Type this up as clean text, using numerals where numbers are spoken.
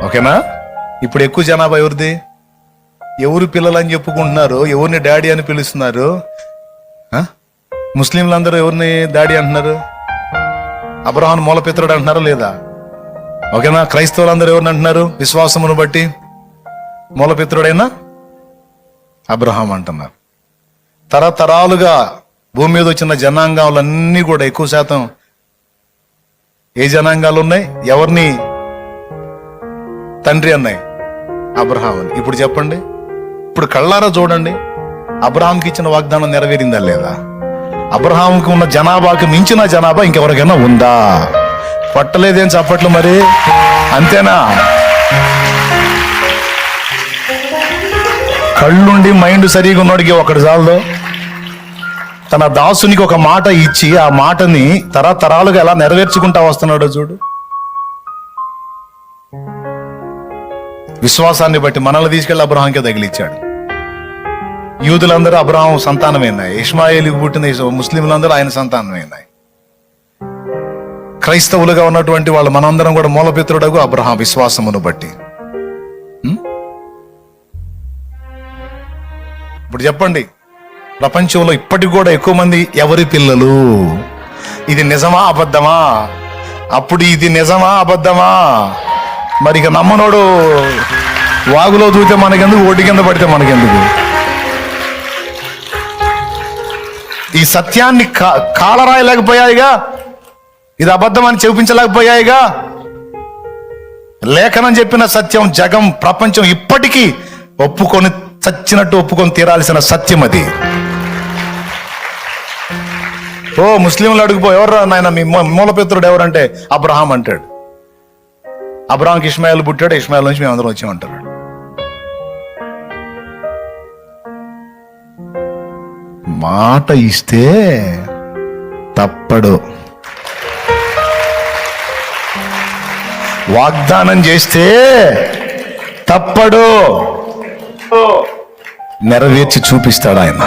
ఓకేనా? ఇప్పుడు ఎక్కువ జనాభా ఎవరిది? ఎవరు పిల్లలు అని చెప్పుకుంటున్నారు, ఎవరిని డాడీ అని పిలుస్తున్నారు? ముస్లింలందరూ ఎవరిని డాడీ అంటున్నారు? అబ్రహాం మూలపిత్రుడు అంటున్నారా లేదా? ఓకేనా? క్రైస్తవులందరూ ఎవరిని అంటున్నారు? విశ్వాసమును బట్టి మూలపిత్రుడైనా అబ్రహాం అంటున్నారు. తరతరాలుగా భూమి మీద వచ్చిన జనాంగాలన్నీ కూడా ఎక్కువ శాతం ఏ జనాంగాలు ఉన్నాయి? ఎవరిని తండ్రి అన్నాయి? అబ్రహాం అని. ఇప్పుడు చెప్పండి, ఇప్పుడు కళ్ళారా చూడండి, అబ్రహాంకి ఇచ్చిన వాగ్దానం నెరవేరిందా లేదా? అబ్రహాంకి ఉన్న జనాభాకి మించిన జనాభా ఇంకెవరికైనా ఉందా? పట్టలేదేం చప్పట్లు మరి, అంతేనా? కళ్ళుండి మైండ్ సరిగా ఉన్నోడికి ఒకటి చాలదు. తన దాసునికి ఒక మాట ఇచ్చి ఆ మాటని తరతరాలుగా ఎలా నెరవేర్చుకుంటా వస్తున్నాడో చూడు. విశ్వాసాన్ని బట్టి మనల్ని తీసుకెళ్లి అబ్రహాంకే తగిలిచ్చాడు. యూదులందరూ అబ్రహాం సంతానమైనాయి, ఇష్మాయేలుకు పుట్టిన ముస్లింలందరూ ఆయన సంతానమైనాయి. క్రైస్తవులుగా ఉన్నటువంటి వాళ్ళు మనందరం కూడా మూలపిత్రుడగు అబ్రహాం విశ్వాసమును బట్టి. ఇప్పుడు చెప్పండి, ప్రపంచంలో ఇప్పటికి కూడా ఎక్కువ మంది ఎవరి పిల్లలు? ఇది నిజమా అబద్ధమా? అప్పుడు ఇది నిజమా అబద్ధమా? మరి ఇక నమ్మనోడు వాగులో దూకితే మనకెందుకు, ఒడ్డు కింద పడితే మనకెందుకు? ఈ సత్యాన్ని కాలరాయలేకపోయాయిగా, ఇది అబద్ధం అని చూపించలేకపోయాయిగా. లేఖనం చెప్పిన సత్యం జగం ప్రపంచం ఇప్పటికీ ఒప్పుకొని చచ్చినట్టు ఒప్పుకొని తీరాల్సిన సత్యం అది. ఓ ముస్లింలు అడుగుపో, ఎవరు నాయన మీ మూలపిత్రుడు ఎవరంటే అబ్రహాం అంటాడు. అబ్రహాంకి ఇష్మాయేల్ పుట్టాడు, ఇష్మాయేల్ నుంచి మేమందరం వచ్చామంటాడు. మాట ఇస్తే తప్పడు, వాగ్దానం చేస్తే తప్పడు, నెరవేర్చి చూపిస్తాడు ఆయన.